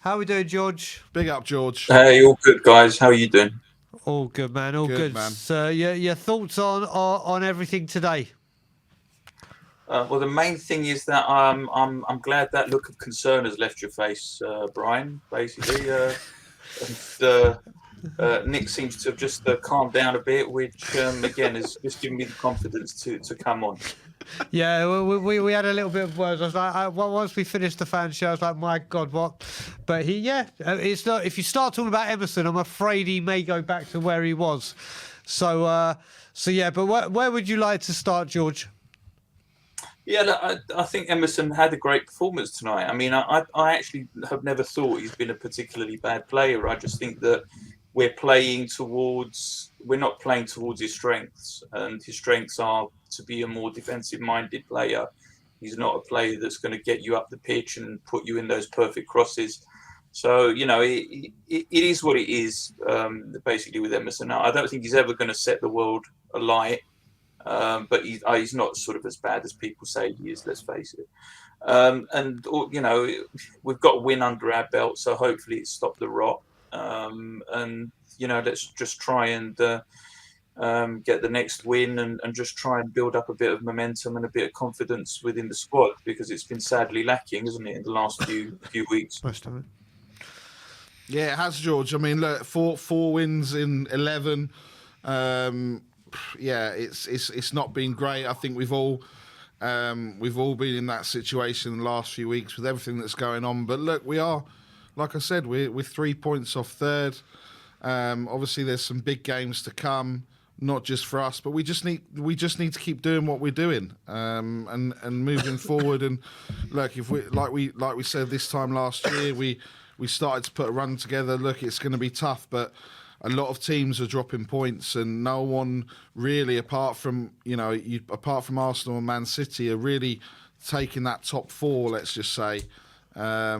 How we doing, George? Big up, George. Hey, all good, guys. How are you doing? All good, man. All Good, good. man. So, your thoughts on everything today? Well, the main thing is that I'm glad that look of concern has left your face, Brian. Basically, Nick seems to have just calmed down a bit, which again is just giving me the confidence to come on. Yeah, we had a little bit of words. I was like, once we finished the fan show, I was like, my God, what? But it's not. If you start talking about Emerson, I'm afraid he may go back to where he was. So yeah. But where would you like to start, George? Yeah, I think Emerson had a great performance tonight. I mean, I actually have never thought he's been a particularly bad player. I just think that we're not playing towards his strengths, and his strengths are to be a more defensive-minded player. He's not a player that's going to get you up the pitch and put you in those perfect crosses. So, it is what it is, basically, with Emerson. Now, I don't think he's ever going to set the world alight. But he's not sort of as bad as people say he is, let's face it. And we've got a win under our belt, so hopefully it's stopped the rot. And let's just try and get the next win and just try and build up a bit of momentum and a bit of confidence within the squad, because it's been sadly lacking, isn't it, in the last few weeks. Yeah, it has, George. I mean, look, four wins in 11. Yeah, it's not been great. I think we've all been in that situation the last few weeks with everything that's going on. But look, we are, like I said, we're 3 points off third. Obviously, there's some big games to come, not just for us, but we just need to keep doing what we're doing and moving forward. And look, if we like we said this time last year, we started to put a run together. Look, it's going to be tough, but a lot of teams are dropping points, and no one really, apart from Arsenal and Man City, are really taking that top four. Let's just say, by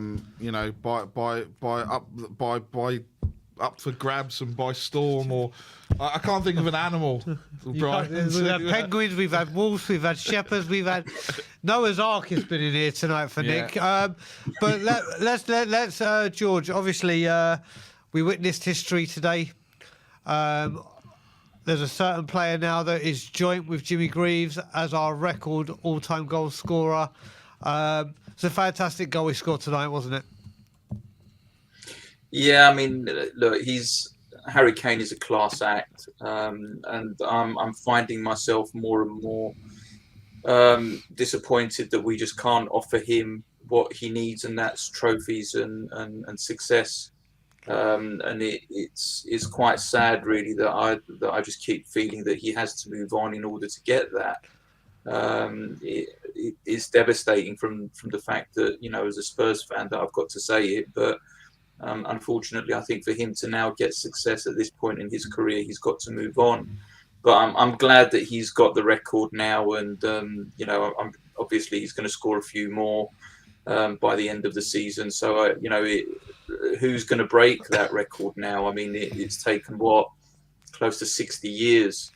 up for grabs and by storm, or I can't think of an animal. We've had penguins, we've had wolves, we've had shepherds, we've had Noah's Ark has been in here tonight for Nick. But let's George. Obviously, we witnessed history today. There's a certain player now that is joint with Jimmy Greaves as our record all-time goal scorer. It's a fantastic goal he scored tonight, wasn't it? Yeah, I mean, look, Harry Kane is a class act, and I'm finding myself more and more disappointed that we just can't offer him what he needs, and that's trophies and success. And it's quite sad, really, that I just keep feeling that he has to move on in order to get that. It's devastating from the fact that, as a Spurs fan, that I've got to say it, but unfortunately, I think for him to now get success at this point in his career, he's got to move on. But I'm glad that he's got the record now, and obviously he's going to score a few more by the end of the season. So who's going to break that record now? I mean, it's taken close to 60 years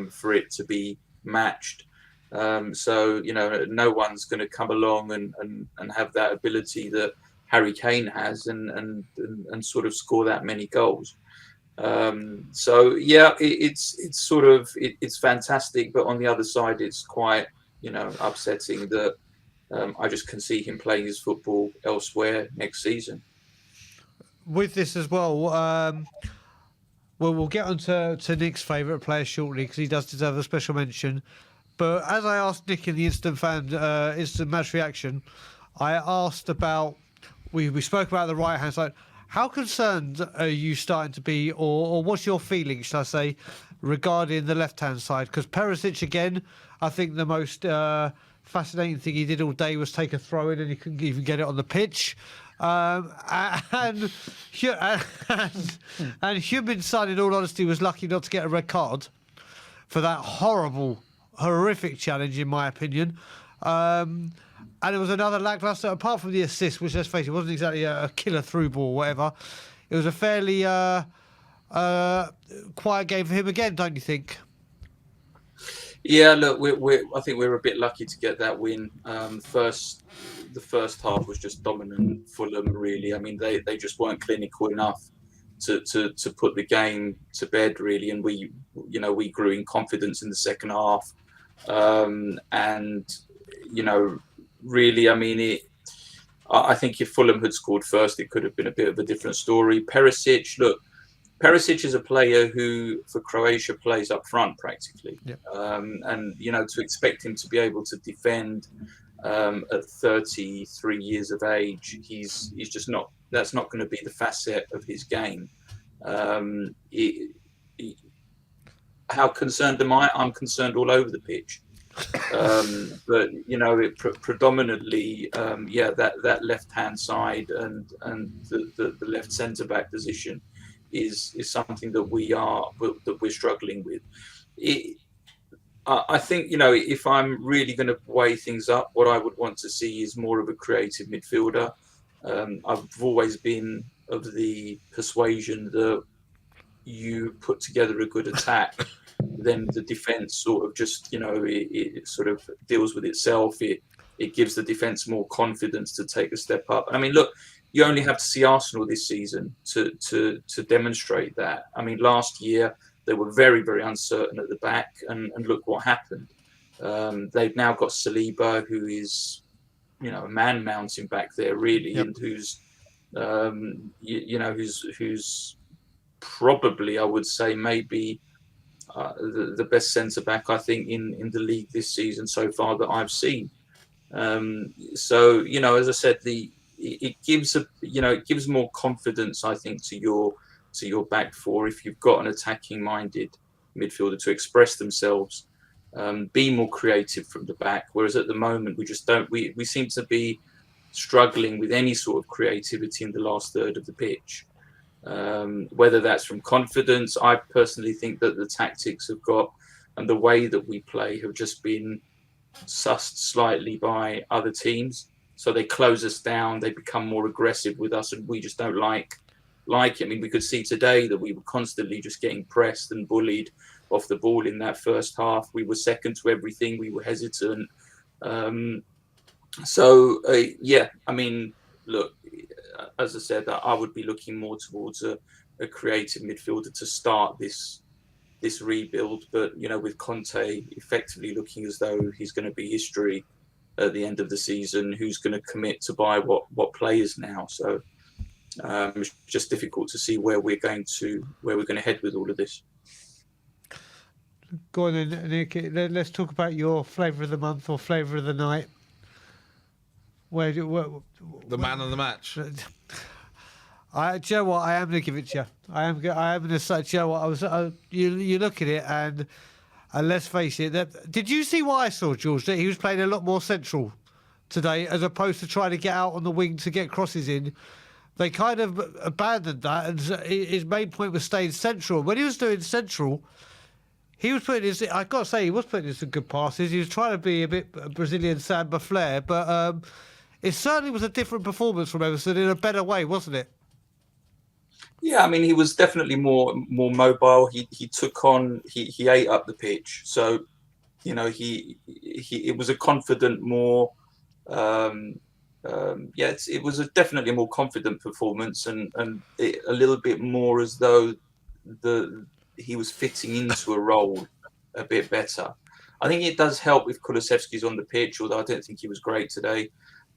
for it to be matched. So no one's going to come along and have that ability that Harry Kane has and sort of score that many goals. So yeah, it's fantastic, but on the other side, it's quite upsetting that I just can see him playing his football elsewhere next season. With this as well, we'll get on to Nick's favourite player shortly, because he does deserve a special mention. But as I asked Nick in the instant match reaction, I asked about, we spoke about the right hand side. How concerned are you starting to be, or what's your feeling, shall I say, regarding the left hand side? Because Perisic, again, I think the most fascinating thing he did all day was take a throw in, and he couldn't even get it on the pitch. And Human Son, in all honesty, was lucky not to get a red card for that horrific challenge, in my opinion. And it was another lacklustre, apart from the assist, which, let's face it, wasn't exactly a killer through ball or whatever. It was a fairly quiet game for him again, don't you think? Yeah, look, I think we're a bit lucky to get that win. The first half was just dominant Fulham, really. I mean, they just weren't clinical enough to put the game to bed, really. And we grew in confidence in the second half. And, really, I mean, I think if Fulham had scored first, it could have been a bit of a different story. Perisic is a player who, for Croatia, plays up front practically. Yep. And, to expect him to be able to defend at 33 years of age, he's just not, that's not going to be the facet of his game. How concerned am I? I'm concerned all over the pitch. But predominantly, that left-hand side and the left centre-back position is something that we're struggling with. I think, if I'm really going to weigh things up, what I would want to see is more of a creative midfielder. I've always been of the persuasion that you put together a good attack, then the defence sort of just, it sort of deals with itself. It gives the defence more confidence to take a step up. I mean, look, you only have to see Arsenal this season to demonstrate that. I mean, last year they were very, very uncertain at the back, and look what happened. They've now got Saliba, who is, a man mountain back there, really, Yep. and who's probably, I would say, maybe the best centre back, I think, in the league this season so far that I've seen. So, as I said, it gives more confidence, I think, to your back four if you've got an attacking minded midfielder to express themselves, be more creative from the back. Whereas at the moment we just don't. We seem to be struggling with any sort of creativity in the last third of the pitch. Whether that's from confidence, I personally think that the tactics have got, and the way that we play have just been sussed slightly by other teams. So they close us down, they become more aggressive with us, and we just don't like it. I mean, we could see today that we were constantly just getting pressed and bullied off the ball in that first half. We were second to everything, we were hesitant. I mean, look, as I said, I would be looking more towards a creative midfielder to start this rebuild. But, with Conte effectively looking as though he's going to be history at the end of the season, who's going to commit to buy what players now? So it's just difficult to see where we're going to head with all of this. Go on then, Nick. Let's talk about your flavour of the month or flavour of the night. The man of the match. Do you know what? I am going to give it to you. I am going to say, do you know what? You look at it and let's face it. Did you see what I saw, George? That he was playing a lot more central today, as opposed to trying to get out on the wing to get crosses in. They kind of abandoned that, and his main point was staying central. When he was doing central, he was putting his. I got to say, he was putting in some good passes. He was trying to be a bit Brazilian Samba flair, but it certainly was a different performance from Emerson in a better way, wasn't it? Yeah, I mean, he was definitely more mobile. He took on, he ate up the pitch. So, it was a confident, more, it was definitely a more confident performance, and a little bit more as though he was fitting into a role a bit better. I think it does help if Kulusevski's on the pitch, although I don't think he was great today.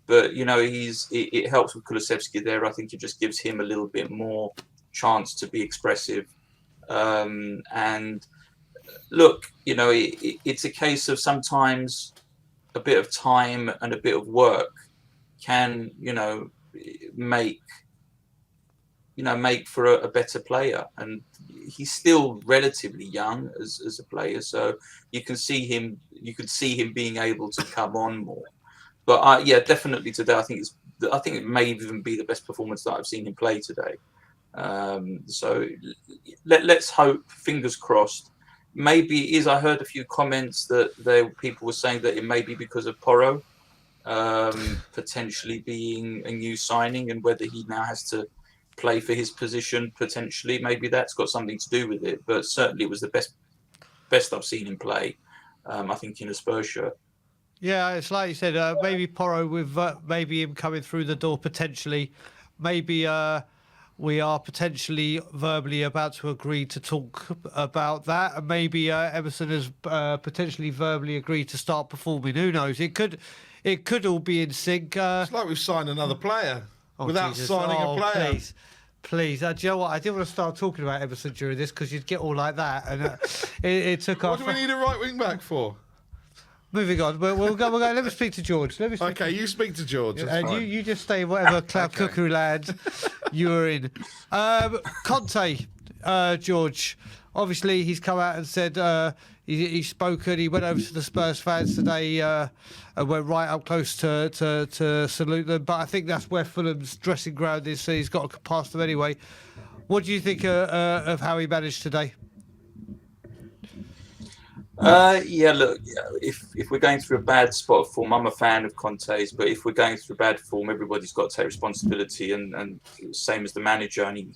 But, it helps with Kulusevski there. I think it just gives him a little bit more chance to be expressive. And look, it's a case of sometimes a bit of time and a bit of work can, make for a better player. And he's still relatively young as a player, so you can see him being able to come on more. But definitely today, I think it may even be the best performance that I've seen him play today. So let's hope, fingers crossed. Maybe I heard a few comments that people were saying that it may be because of Porro potentially being a new signing, and whether he now has to play for his position potentially. Maybe that's got something to do with it. But certainly it was the best I've seen him play. I think, in a Spurs shirt. Yeah, it's like you said, maybe Porro with maybe him coming through the door potentially. Maybe we are potentially verbally about to agree to talk about that. And maybe Emerson has potentially verbally agreed to start performing. Who knows? It could all be in sync. It's like we've signed another player without Jesus. signing a player. Please. Do you know what? I didn't want to start talking about Emerson during this because you'd get all like that. And it took off. What do we need a right wing back for? Moving on. We'll go. Let me speak to George. Okay, you speak to George. And you just stay in whatever cloud cuckoo land you are in. Conte, George, obviously he's come out and said he's spoken. He went over to the Spurs fans today and went right up close to salute them. But I think that's where Fulham's dressing ground is, so he's got to pass them anyway. What do you think of how he managed today? Yeah, look, if we're going through a bad spot of form, I'm a fan of Conte's, but if we're going through bad form, everybody's got to take responsibility, and same as the manager. And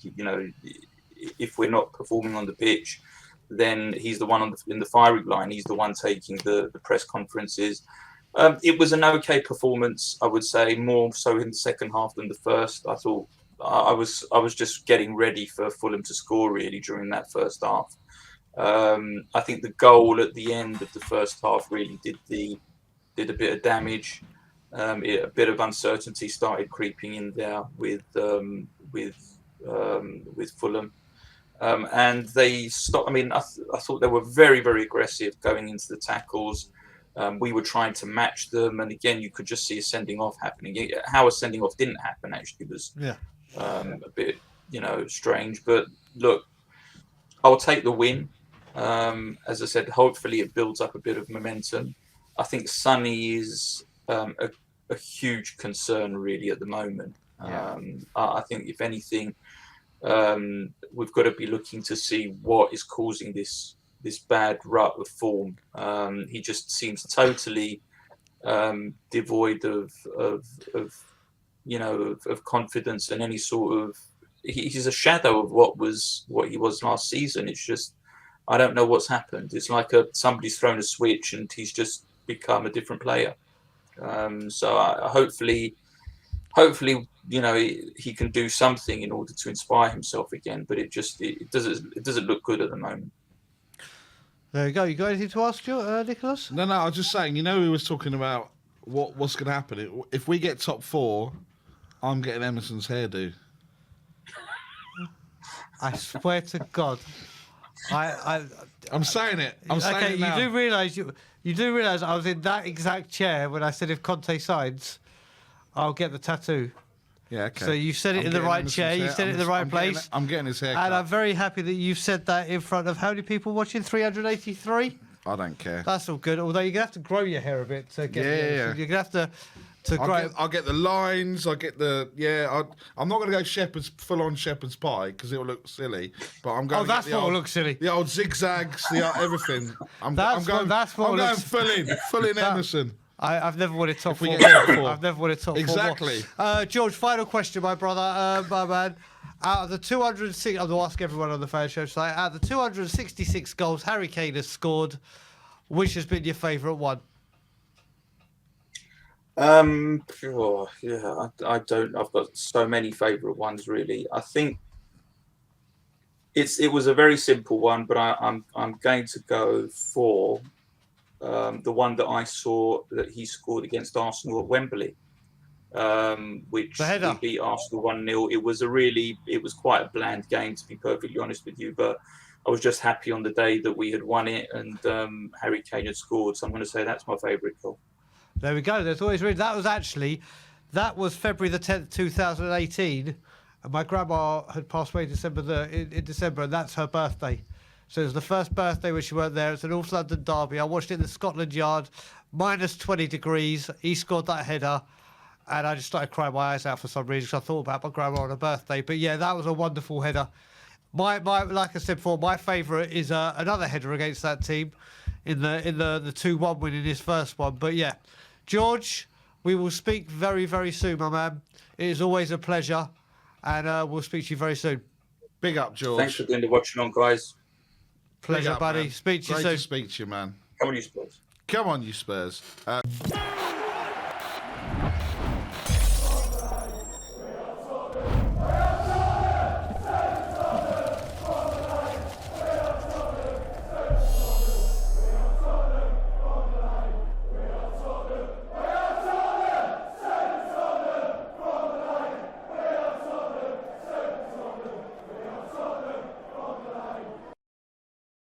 if we're not performing on the pitch, then he's the one in the firing line. He's the one taking the press conferences. It was an okay performance, I would say, more so in the second half than the first. I thought I was just getting ready for Fulham to score really during that first half. I think the goal at the end of the first half really did a bit of damage. A bit of uncertainty started creeping in there with Fulham, and they stopped. I mean, I thought they were very, very aggressive going into the tackles. We were trying to match them, and again, you could just see a sending off happening. How a sending off didn't happen actually was a bit, strange. But look, I'll take the win. As I said, hopefully it builds up a bit of momentum. I think SONNY is a huge concern really at the moment. I think if anything, we've got to be looking to see what is causing this bad rut of form. He just seems totally devoid of confidence and any sort of. He's a shadow of what he was last season. It's just. I don't know what's happened. It's like somebody's thrown a switch and he's just become a different player. So hopefully, he can do something in order to inspire himself again. But it doesn't look good at the moment. There you go. You got anything to ask, Nicholas? No. I was just saying. We was talking about what's going to happen if we get top 4. I'm getting Emerson's hairdo. I swear to God. I'm saying it. I'm saying it now. You do realise I was in that exact chair when I said if Conte signs, I'll get the tattoo. Yeah, okay. So you said it in the right chair. You said it in the right place. I'm getting his haircut. And I'm very happy that you've said that in front of how many people watching? 383? I don't care. That's all good. Although you're going to have to grow your hair a bit to get Yeah. You're going to have to grow. I'll get the lines. I'll get the I'm not going to go full on shepherd's pie because it will look silly. But I'm going. That's what will look silly. The old zigzags, everything. I'm going full in Emerson. I've never wanted top 4. I've never wanted top 4. Exactly. George, final question, my brother, my man. Out of the 206, I'll ask everyone on the fan show tonight. Out of the 266 goals Harry Kane has scored, which has been your favourite one? I don't. I've got so many favourite ones. Really, I think it was a very simple one, but I'm going to go for the one that I saw that he scored against Arsenal at Wembley, which we beat Arsenal 1-0. It was quite a bland game, to be perfectly honest with you, but I was just happy on the day that we had won it and Harry Kane had scored. So I'm going to say that's my favourite goal. There we go. There's always read. That was February the 10th, 2018, and my grandma had passed away in December, and that's her birthday. So it was the first birthday when she weren't there. It's an North London derby. I watched it in the Scotland Yard, minus 20 degrees. He scored that header, and I just started crying my eyes out for some reason because I thought about my grandma on her birthday. But yeah, that was a wonderful header. My like I said before, my favourite is another header against that team in the 2-1 win in his first one. But yeah. George, we will speak very, very soon, my man. It is always a pleasure, and we'll speak to you very soon. Big up, George. Thanks for doing the watching on, guys. Pleasure, buddy. Man. Speak to you soon. Great to speak to you, man. Come on, you Spurs. Come on, you Spurs.